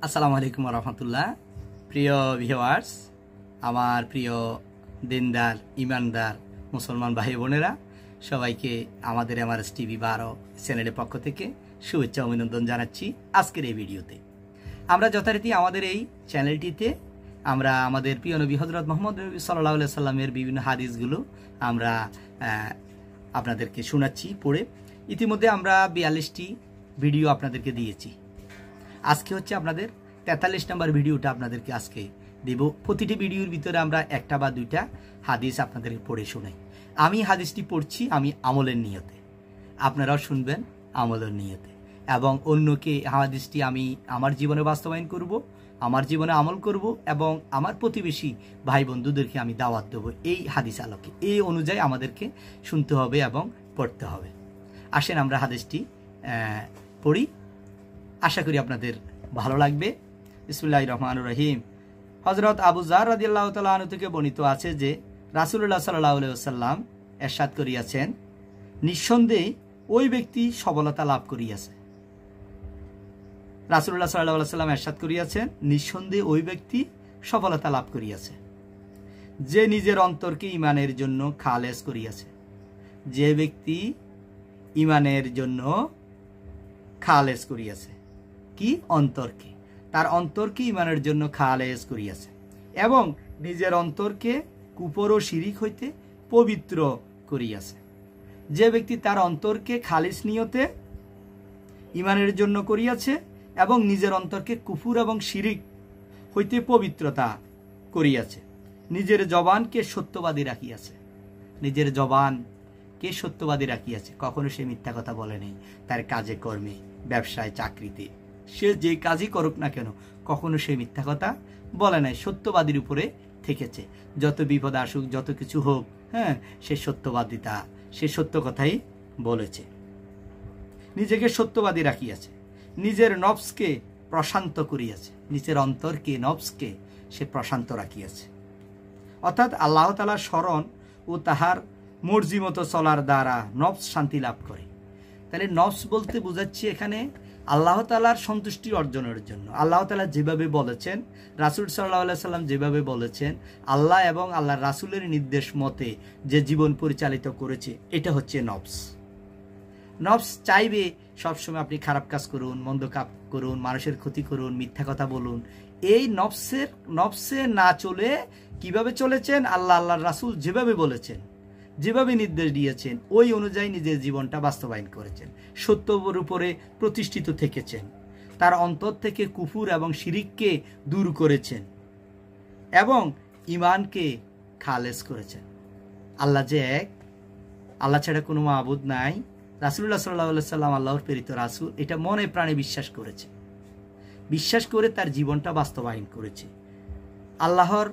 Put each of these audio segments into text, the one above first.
আসসালামু আলাইকুম রহমতুল্লাহ। প্রিয় ভিউয়ার্স, আমার প্রিয় দিনদার ইমানদার মুসলমান ভাই বোনেরা, সবাইকে আমাদের এমআরএস টিভি 12 চ্যানেলের পক্ষ থেকে শুভেচ্ছা অভিনন্দন জানাচ্ছি। আজকের এই ভিডিওতে আমরা যথারীতি আমাদের এই চ্যানেলটিতে আমরা আমাদের প্রিয় নবী হযরত মুহাম্মদ সাল্লাল্লাহু আলাইহি সাল্লামের বিভিন্ন হাদিসগুলো আমরা আপনাদেরকে শোনাচ্ছি পড়ে। ইতিমধ্যে আমরা 42টি ভিডিও আপনাদেরকে দিয়েছি। আজকে হচ্ছে আপনাদের 43 নম্বর ভিডিওটা আপনাদেরকে আজকে দেব। প্রতিটি ভিডিওর ভিতরে আমরা একটা বা দুইটা হাদিস আপনাদেরকে পড়ে শোনাই। আমি হাদিসটি পড়ছি আমি আমলের নিয়তে, আপনারাও শুনবেন আমলের নিয়তে, এবং অন্যকে হাদিসটি আমি আমার জীবনে বাস্তবায়ন করব, আমার জীবনে আমল করব, এবং আমার প্রতিবেশী ভাই বন্ধুদেরকে আমি দাওয়াত দেবো এই হাদিস আলোকে। এই অনুযায়ী আমাদেরকে শুনতে হবে এবং পড়তে হবে। আসেন আমরা হাদিসটি পড়ি, আশা করি আপনাদের ভালো লাগবে। বিসমিল্লাহির রহমানির রহিম। হযরত আবু যার রাদিয়াল্লাহু তাআলা আনহু থেকে বর্ণিত আছে যে রাসূলুল্লাহ সাল্লাল্লাহু আলাইহি ওয়াসাল্লাম ইরশাদ করিয়াছেন, নিঃসন্দেহে ওই ব্যক্তি সফলতা লাভ করিয়াছে। রাসূলুল্লাহ সাল্লাল্লাহু আলাইহি ওয়াসাল্লাম ইরশাদ করিয়াছেন, নিঃসন্দেহে ওই ব্যক্তি সফলতা লাভ করিয়াছে যে নিজের অন্তরকে ঈমানের জন্য খালেস করিয়াছে। যে ব্যক্তি ঈমানের জন্য খালেস করিয়াছে, কি অন্তরকে, তার অন্তরকে ঈমানের জন্য খালেস করিয়াছে এবং নিজের অন্তরকে কুফর ও শিরিক হইতে পবিত্র করিয়াছে। যে ব্যক্তি তার অন্তরকে খালিস নিয়তে ঈমানের জন্য করিয়াছে এবং নিজের অন্তরকে কুফর এবং শিরিক হইতে পবিত্রতা করিয়াছে, নিজের জবানকে সত্যবাদী রাখিয়াছে। নিজের জবানকে সত্যবাদী রাখিয়াছে, কখনো সে মিথ্যা কথা বলে নাই। তার কাজে কর্মে, ব্যবসায়, চাকরিতে, সে যে কাজই করুক না কেন কখনো সে মিথ্যা কথা বলে নাই, সত্যবাদীর উপরে থেকেছে। যত বিপদ আসুক, যত কিছু হোক, সে সত্যবাদিতা, সে সত্য কথাই বলেছে। নিজেকে সত্যবাদী রাখিয়াছে, নিজের নফসকে প্রশান্ত করিয়াছে, নিজের অন্তরকে নফসকে সে প্রশান্ত রাখিয়াছে। অর্থাৎ আল্লাহ তাআলার স্মরণ ও তাহার মর্জি মতো চলার দ্বারা নফস শান্তি লাভ করে। তাহলে নফস বলতে বোঝাচ্ছে এখানে আল্লাহ তাআলার সন্তুষ্টি অর্জনের জন্য। আল্লাহ তাআলা যেভাবে বলেছেন, রাসূল সাল্লাল্লাহু আলাইহি সাল্লাম যেভাবে বলেছেন, আল্লাহ এবং আল্লাহর রাসূলের নির্দেশ মতে যে জীবন পরিচালিত করেছে, এটা হচ্ছে নফস। নফস চাইবে সবসময় আপনি খারাপ কাজ করুন, মন্দ কাজ করুন, মানুষের ক্ষতি করুন, মিথ্যা কথা বলুন। এই নফসে না চলে কিভাবে চলেছেন, আল্লাহর রাসূল যেভাবে বলেছেন, যেভাবে নির্দেশ দিয়েছেন, ওই অনুযায়ী নিজের জীবনটা বাস্তবায়ন করেছেন, সত্যের উপরে প্রতিষ্ঠিত থেকেছেন, তার অন্তর থেকে কুফর এবং শিরিককে দূর করেছেন এবং ঈমানকে খালেস করেছেন। আল্লাহ যে এক, আল্লাহ ছাড়া কোনো মাবুদ নাই, রাসূলুল্লাহ সাল্লাল্লাহু আলাইহি সাল্লাম আল্লাহর প্রেরিত রাসূল, এটা মনে প্রাণে বিশ্বাস করেছে। বিশ্বাস করে তার জীবনটা বাস্তবায়ন করেছে, আল্লাহর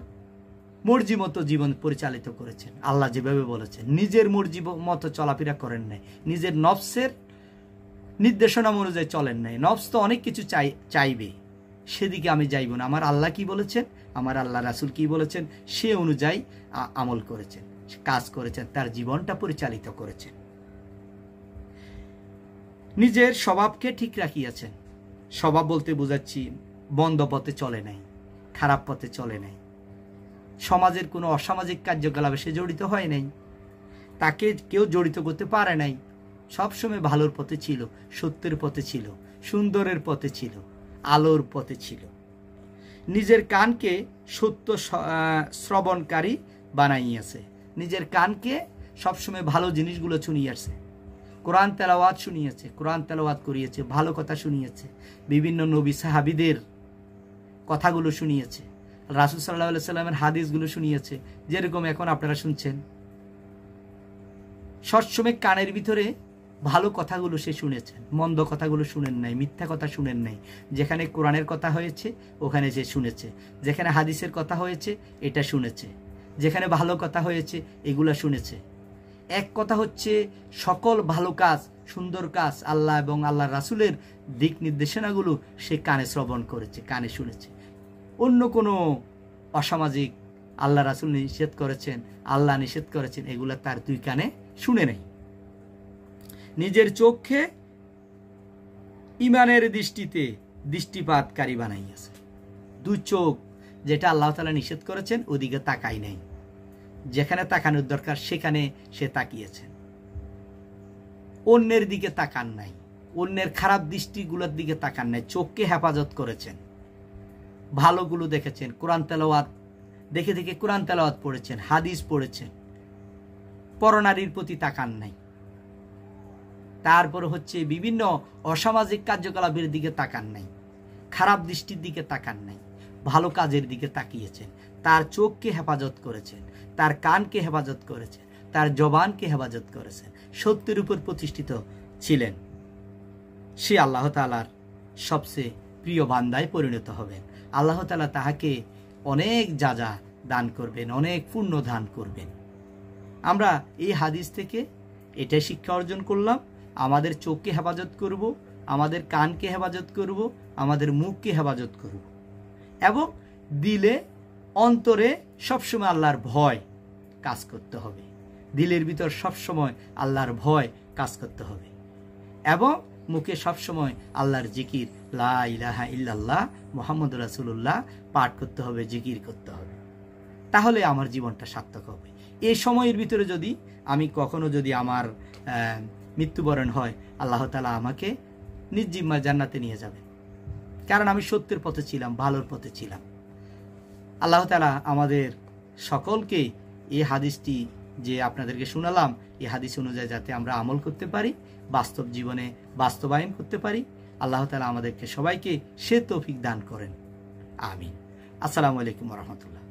মর্জি মতো জীবন পরিচালিত করেছেন। আল্লাহ যেভাবে বলেছেন, নিজের মর্জি মতো চলাফেরা করেন নাই, নিজের নফসের নির্দেশনা অনুযায়ী চলেন নাই। নফস তো অনেক কিছু চাইবে, সেদিকে আমি যাইব না। আমার আল্লাহ কি বলেছেন, আমার আল্লাহ রাসূল কি বলেছেন, সে অনুযায়ী আমল করেছেন, কাজ করেছেন, তার জীবনটা পরিচালিত করেছেন। নিজের স্বভাবকে ঠিক রাখিয়াছেন। স্বভাব বলতে বোঝাচ্ছি বন্ধ পথে চলে নাই, খারাপ পথে চলে নাই, সমাজের কোনো অসামাজিক কার্যকলাপে সে জড়িত হয় নাই, তাকে কেউ জড়িত করতে পারে নাই। সবসময় ভালোর পথে ছিল, সত্যের পথে ছিল, সুন্দরের পথে ছিল, আলোর পথে ছিল। নিজের কানকে সত্য শ্রবণকারী বানাইয়াছে। নিজের কানকে সবসময় ভালো জিনিসগুলো শুনিয়েছে, কোরআন তেলাওয়াত শুনিয়েছে, কোরআন তেলাওয়াত করিয়েছে, ভালো কথা শুনিয়েছে, বিভিন্ন নবী সাহাবীদের কথাগুলো শুনিয়েছে, রাসূল সাল্লাল্লাহু আলাইহি সাল্লামের হাদিসগুলো শুনিয়েছে, যেরকম এখন আপনারা শুনছেন। সবসময় কানের ভিতরে ভালো কথাগুলো সে শুনেছেন, মন্দ কথাগুলো শুনেন নাই, মিথ্যা কথা শুনেন নাই। যেখানে কোরআনের কথা হয়েছে ওখানে সে শুনেছে, যেখানে হাদিসের কথা হয়েছে এটা শুনেছে, যেখানে ভালো কথা হয়েছে এগুলা শুনেছে। এক কথা হচ্ছে সকল ভালো কাজ, সুন্দর কাজ, আল্লাহ এবং আল্লাহর রাসূলের দিক নির্দেশনাগুলো সে কানে শ্রবণ করেছে, কানে শুনেছে। অন্য কোনো অসামাজিক, আল্লাহ রাসূল নিষেধ করেছেন, আল্লাহ নিষেধ করেছেন, এগুলা তার দুই কানে শুনে নেই। নিজের চোখে ঈমানের দৃষ্টিতে দৃষ্টিপাতকারী বানাইয়াছে। দুই চোখ যেটা আল্লাহ তাআলা নিষেধ করেছেন ওদিকে তাকাই নাই, যেখানে তাকানোর দরকার সেখানে সে তাকিয়েছেন। অন্যের দিকে তাকান নাই, অন্যের খারাপ দৃষ্টিগুলোর দিকে তাকান নাই, চোখকে হেফাজত করেছেন, ভালোগুলো দেখেছেন, কোরআন তেলাওয়াত দেখে দেখে কোরআন তেলাওয়াত পড়েছেন, হাদিস পড়েছেন, পরনারীর প্রতি তাকান নাই। তারপর হচ্ছে বিভিন্ন অসামাজিক কার্যকলাপের দিকে তাকান নাই, খারাপ দৃষ্টির দিকে তাকান নাই, ভালো কাজের দিকে তাকিয়েছেন। তার চোখকে হেফাজত করেছেন, তার কানকে হেফাজত করেছেন, তার জবানকে হেফাজত করেছেন, সত্যের উপর প্রতিষ্ঠিত ছিলেন। সে আল্লাহ তাআলার সবচেয়ে প্রিয় বান্দায় পরিণত হবেন। আল্লাহ তাআলা তাহাকে অনেক যাজা দান করবেন, অনেক পুণ্য দান করবেন। আমরা এই হাদিস থেকে এটাই শিক্ষা অর্জন করলাম, আমাদের চোখকে হেফাজত করব, আমাদের কানকে হেফাজত করব, আমাদের মুখকে হেফাজত করব, এবং দিলে অন্তরে সবসময় আল্লাহর ভয় কাজ করতে হবে। দিলের ভিতর সবসময় আল্লাহর ভয় কাজ করতে হবে, এবং মুখে সবসময় আল্লাহর জিকির লা ইলাহা ইল্লাল্লাহ মুহাম্মদুর রাসূলুল্লাহ পাঠ করতে হবে, জিকির করতে হবে। তাহলে আমার জীবনটা সার্থক হবে। এই সময়ের ভিতরে যদি আমি কখনো যদি আমার মৃত্যুবরণ হয়, আল্লাহ তাআলা আমাকে নিজ জিম্মায় জান্নাতে নিয়ে যাবেন, কারণ আমি সত্যের পথে ছিলাম, ভালোর পথে ছিলাম। আল্লাহ তাআলা আমাদের সকলকে এই হাদিসটি যে আপনাদেরকে শোনালাম, এই হাদিস অনুযায়ী যাতে আমরা আমল করতে পারি, বাস্তব জীবনে বাস্তবায়ন করতে পারি, আল্লাহ তাআলা আমাদেরকে সবাইকে সে তৌফিক দান করেন। আমিন। আসসালামু আলাইকুম ওয়া রাহমাতুল্লাহ।